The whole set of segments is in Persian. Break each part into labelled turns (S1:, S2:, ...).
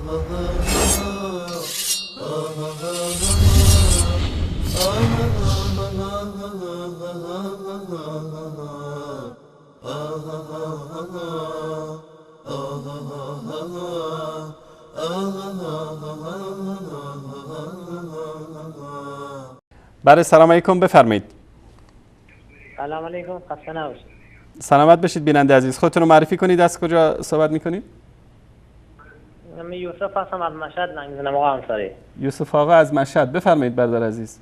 S1: بله سلام علیکم، بفرمایید.
S2: سلام علیکم، خسته نباشید.
S1: سلامت باشید بیننده عزیز. خودتون رو معرفی کنید، از کجا صحبت میکنید؟
S2: من یوسف هستم از مشهد زنگ می‌زنم آقا انصاری.
S1: یوسف آقا از مشهد، بفرمایید برادر عزیز.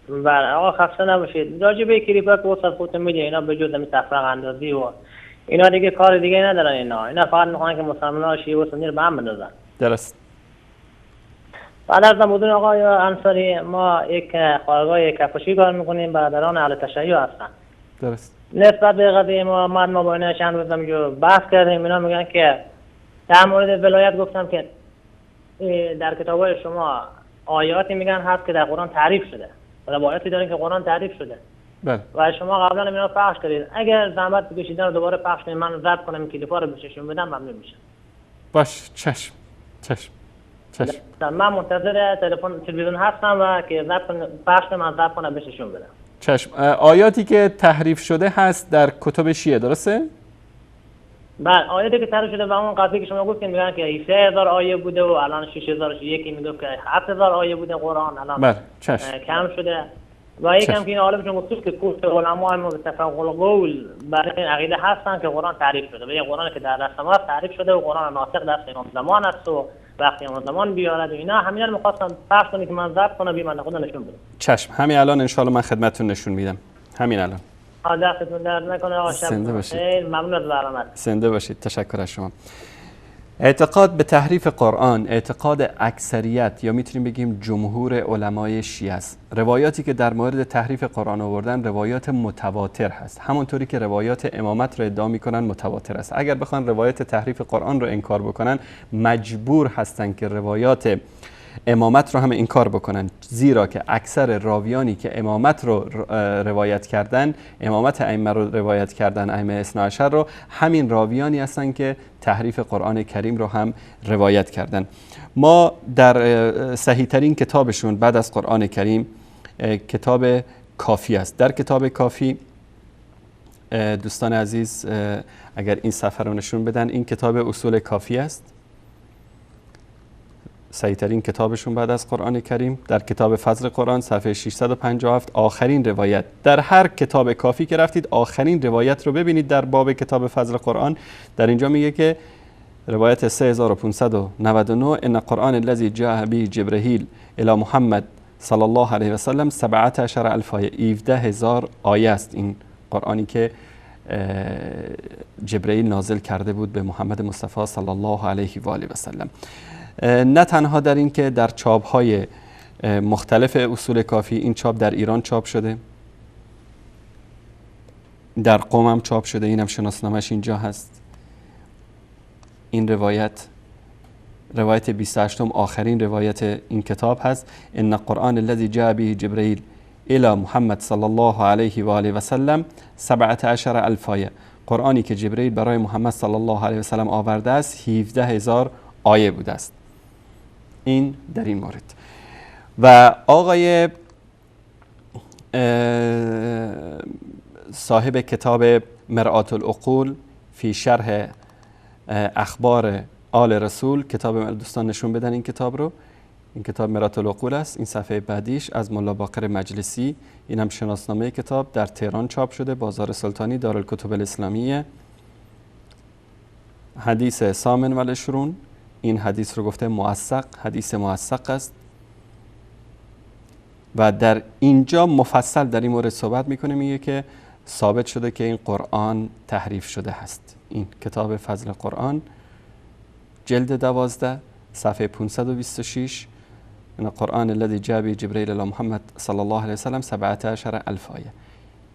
S2: بله آقا خسته نباشید. راجع به کلیپات واسه خودتون میگه اینا به جز همین تفرقه اندازی و اینا دیگه کار دیگه ندارن. اینا فقط میخوان که مسلمان‌ها شیعه و سنی رو به هم بندازن.
S1: درست.
S2: بعد از بدون آقای انصاری ما یک خارگاه کفشی کار میکنیم، برادران اهل تشیع هستن.
S1: درست.
S2: نسبت به قضیه ما با اینا چند روز جو بحث کردیم. اینا میگن که در مورد ولایت گفتم که در کتابای شما آیاتی میگن هست که در قرآن تعریف شده. روایتی دارین که قرآن تعریف شده.
S1: بله.
S2: و شما قبلا اینا پخش کردید. اگر زحمت بکشیدن رو دوباره پخش کنید، من ضبط کنم کلیپا رو بهشون بدم، ممنون میشم.
S1: باش، چشم.
S2: من منتظر تلویزیون هستم و که پخش کنم، من ضبط کنم بهشون بدم.
S1: چشم. آیاتی که تحریف شده هست در کتب شیعه، درسته؟
S2: بله آیاتی که تحریف شده و اون قضیه که شما گفتین میگن که 3000 آیه بوده و الان 6000. یکی میگه که 7000 آیه بوده قرآن، الان
S1: بله چشم.
S2: کم شده. و یکم که این عالمشون گفتش که کورس علما هم متفق القول برای این عقیده هستن که قرآن تعریف شده و یه قرآن که در دست ما تعریف شده و قرآن ناسخ دست امام زمان است و وقتی امام زمان بیارد و اینا همینا رو می‌خواستم پخش کنم که من ضبط کنم بی خود نشون بدم.
S1: چشم، همین الان ان شاء الله من خدمتتون نشون میدم. همین الان.
S2: دستتون درد نکنه آقا.
S1: زنده باشید.
S2: ممنون از برنامه.
S1: زنده باشید. تشکر از شما. اعتقاد به تحریف قرآن اعتقاد اکثریت یا میتونیم بگیم جمهور علمای شیعه است. روایاتی که در مورد تحریف قرآن آوردن روایات متواتر هست، همونطوری که روایات امامت رو ادعا میکنن متواتر است. اگر بخوان روایات تحریف قرآن رو انکار بکنن مجبور هستن که روایات امامت رو هم انکار بکنن، زیرا که اکثر راویانی که امامت رو روایت کردن، امامت ائمه رو روایت کردن، ائمه اثنا عشر رو، همین راویانی هستن که تحریف قرآن کریم رو هم روایت کردن. ما در صحیح ترین کتابشون بعد از قرآن کریم کتاب کافی است. در کتاب کافی دوستان عزیز اگر این صفحه رو نشون بدن، این کتاب اصول کافی است، صحیح ترین کتابشون بعد از قرآن کریم. در کتاب فضل قرآن صفحه 657 آخرین روایت. در هر کتاب کافی که رفتید آخرین روایت رو ببینید در باب کتاب فضل قرآن. در اینجا میگه که روایت 3599 ان قرآن الذی جاء به جبرئیل الی محمد صلی الله علیه و سلم 17000 آیه، 17000 آیه است این قرآنی که جبرئیل نازل کرده بود به محمد مصطفی صلی الله علیه و آله و سلم. نه تنها در این که در چاپ‌های مختلف اصول کافی، این چاپ در ایران چاپ شده، در قم هم چاپ شده، اینم شناسنامه‌اش اینجا هست. این روایت 28 آخرین روایت این کتاب هست. ان قرآن الذی جاء به جبرئیل الی محمد صلی الله علیه و آله و سلم 17000 آیه، قرآنی که جبرئیل برای محمد صلی الله علیه و سلم آورده است 17000 آیه بوده است. این در این مورد. و آقای صاحب کتاب مرآة العقول فی شرح اخبار آل رسول، کتاب دوستان نشون بدن این کتاب رو. این کتاب مرآة العقول است. این صفحه بعدیش از ملا باقر مجلسی، این هم شناسنامه کتاب، در تهران چاپ شده، بازار سلطانی، دارالکتب الاسلامیه. حدیث ثامن و العشرون، این حدیث رو گفته موثق، حدیث موثق است و در اینجا مفصل در این مورد صحبت میکنه. میگه که ثابت شده که این قرآن تحریف شده هست. این کتاب فضل قرآن جلد 12 صفحه 526 این قرآن الذی جاء به جبرئیل الی محمد صلی الله علیه و سلم 17000 آیه.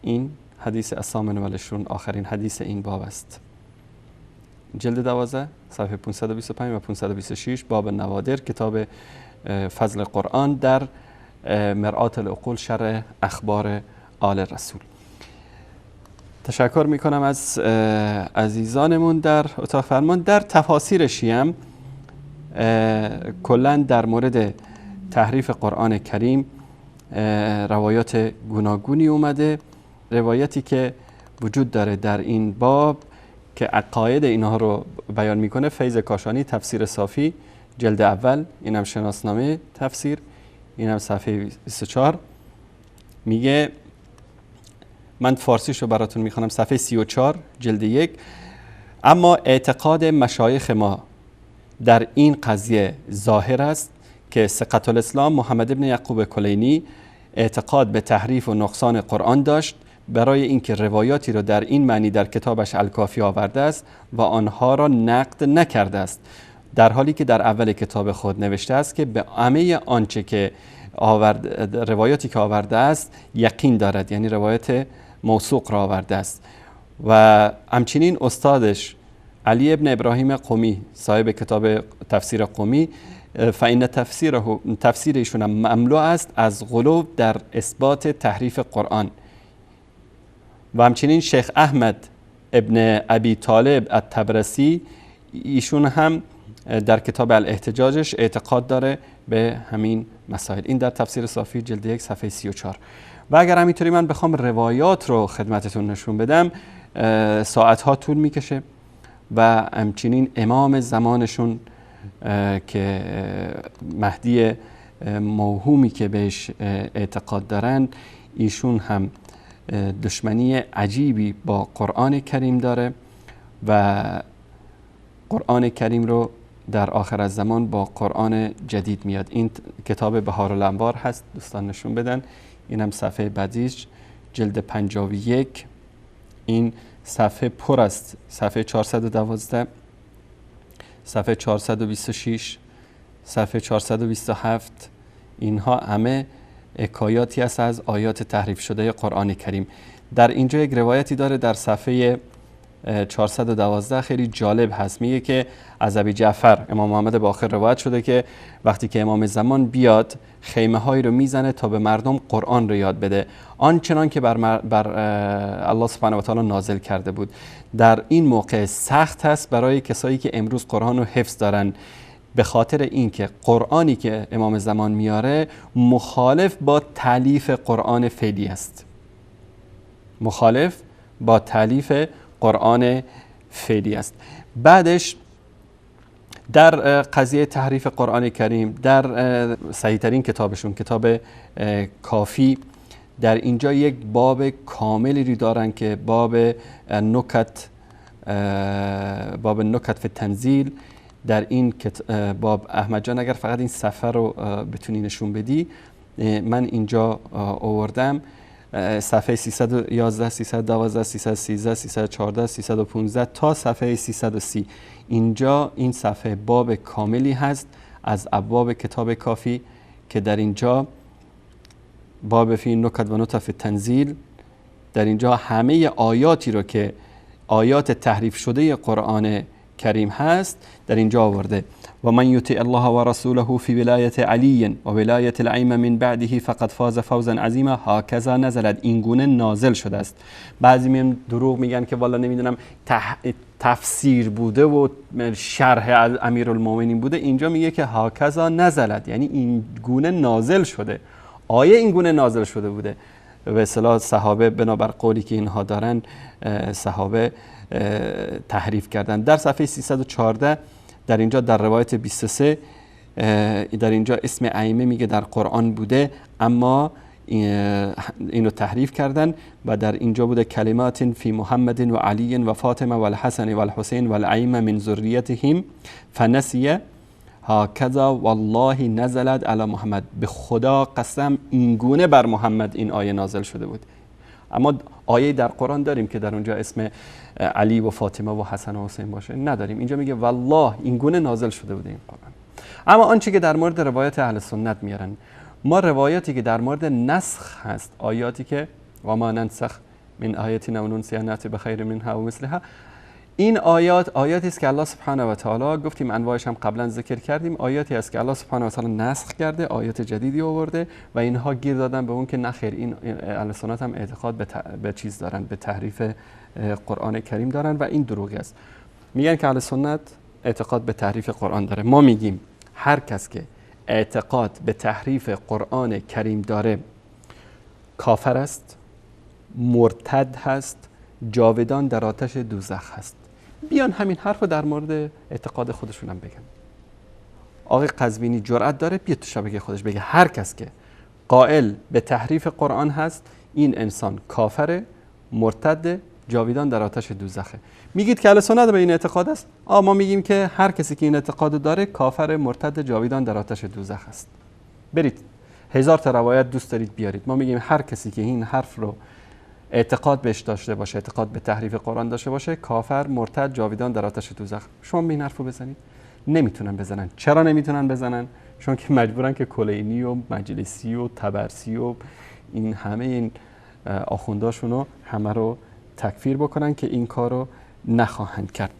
S1: این حدیث الثامن و العشرون آخرین حدیث این باب است. جلد 12 صفحه 525 و 526 باب نوادر، کتاب فضل قرآن در مرآة العقول شرح اخبار آل رسول. تشکر میکنم از عزیزانمون در اتاق فرمان. در تفاسیر شیعه کلا در مورد تحریف قرآن کریم روایات گوناگونی اومده. روایتی که وجود داره در این باب که عقاید اینها رو بیان میکنه فیض کاشانی تفسیر صافی جلد اول، اینم شناسنامه تفسیر، اینم صفحه 24 میگه، من فارسیش رو براتون میخونم، صفحه 34 جلد 1: اما اعتقاد مشایخ ما در این قضیه ظاهر است که ثقة الاسلام محمد ابن یعقوب کلینی اعتقاد به تحریف و نقصان قرآن داشت، برای اینکه روایاتی را در این معنی در کتابش الکافی آورده است و آنها را نقد نکرده است، در حالی که در اول کتاب خود نوشته است که به همه آنچه که روایاتی که آورده است یقین دارد، یعنی روایت موثوق را آورده است. و همچنین استادش علی ابن ابراهیم قمی صاحب کتاب تفسیر قمی، فإن تفسیر ایشون مملو است از غلو در اثبات تحریف قرآن. و همچنین شیخ احمد ابن ابی طالب الطبرسی، ایشون هم در کتاب الاحتجاجش اعتقاد داره به همین مسائل. این در تفسیر صافی جلد 1 صفحه 34. و اگر همینطوری من بخوام روایات رو خدمتتون نشون بدم ساعتها طول میکشه. و همچنین امام زمانشون که مهدی موهومی که بهش اعتقاد دارن، ایشون هم دشمنی عجیبی با قرآن کریم داره و قرآن کریم رو در آخر از زمان با قرآن جدید میاد. این کتاب بهارالانوار هست، دوستان نشون بدن، این هم صفحه بعدیش جلد 51. این صفحه پر است، صفحه 412، صفحه 426، صفحه 427. اینها همه حکایاتی است از آیات تحریف شده قرآن کریم. در اینجا یک روایتی داره در صفحه 412 خیلی جالب هست، میگه که از ابی جعفر امام محمد باقر روایت شده که وقتی که امام زمان بیاد خیمه هایی رو میزنه تا به مردم قرآن رو یاد بده، آنچنان که بر الله سبحانه و تعالی نازل کرده بود. در این موقع سخت هست برای کسایی که امروز قرآن رو حفظ دارن، به خاطر اینکه قرآنی که امام زمان میاره مخالف با تالیف قرآن فعلی است، مخالف با تالیف قرآن فعلی است. بعدش در قضیه تحریف قرآن کریم در صحیح ترین کتابشون کتاب کافی، در اینجا یک باب کاملی رو دارن که باب نکت فی تنزیل. در این باب احمد جان اگر فقط این صفحه رو بتونی نشون بدی، من اینجا آوردم صفحه 311 312 313 314 315 تا صفحه 330. اینجا این صفحه باب کاملی هست از ابواب کتاب کافی که در اینجا باب فی نکت و نطف تنزیل، در اینجا همه آیاتی رو که آیات تحریف شده قرآن کریم هست در اینجا آورده. و من یطع الله و رسوله فی ولایت علی و ولایت الائمه من بعده فقد فاز فوزا عظیما هکذا نزلت. این گونه نازل شده است. بعضی میان دروغ میگن که والا نمیدونم تفسیر بوده و شرح از امیرالمومنین بوده. اینجا میگه که هکذا نزلت، یعنی این گونه نازل شده، آیه این گونه نازل شده بوده. به اصطلاح صحابه بنابر قولی که اینها دارن صحابه تحریف کردن. در صفحه 314 در اینجا در روایت 23 در اینجا اسم ائمه میگه در قرآن بوده اما اینو تحریف کردن و در اینجا بوده کلمات فی محمد و علی و فاطمه و الحسن و الحسین و الائمه من ذریتهم فنسیه هکذا والله نزلت علی محمد. به خدا قسم این گونه بر محمد این آیه نازل شده بود. اما آیه در قرآن داریم که در اونجا اسم علی و فاطمه و حسن و حسین باشه؟ نداریم. اینجا میگه والله این گونه نازل شده بوده این قرآن. اما آنچه که در مورد روایت اهل سنت میارن، ما روایاتی که در مورد نسخ هست، آیاتی که و ما ننسخ من آیت او ننسیها نأتی بخیر منها و مثلها، این آیاتی است که الله سبحانه و تعالی گفتیم انواعش هم قبلا ذکر کردیم، آیاتی است که الله سبحانه و تعالی نسخ کرده، آیات جدیدی آورده و اینها گیر دادن به اون که نخیر این اهل سنت هم اعتقاد به چیز دارن، به تحریف قرآن کریم دارن و این دروغی است. میگن که اهل سنت اعتقاد به تحریف قرآن داره. ما میگیم هر کس که اعتقاد به تحریف قرآن کریم داره کافر است، مرتد هست، جاودان در آتش دوزخ هست. بیان همین حرف رو در مورد اعتقاد خودشون هم بگن. آقای قزوینی جرأت داره بیاد تو شبکه خودش بگه هر کس که قائل به تحریف قرآن هست این انسان کافره، مرتد، جاویدان در آتش دوزخه. میگید که اهل سنت به این اعتقاد است؟ ما میگیم که هر کسی که این اعتقاد داره کافر، مرتد، جاویدان در آتش دوزخ است. برید 1000 تا روایت دوست دارید بیارید. ما میگیم هر کسی که این حرف رو اعتقاد بهش داشته باشه، اعتقاد به تحریف قرآن داشته باشه، کافر، مرتد، جاویدان در آتش دوزخ. شما به این حرف رو بزنید؟ نمیتونن بزنن. چرا نمیتونن بزنن؟ چون که مجبورن که کلینی و مجلسی و تبرسی و این همه این آخونداشون رو همه رو تکفیر بکنن که این کار رو نخواهند کرد.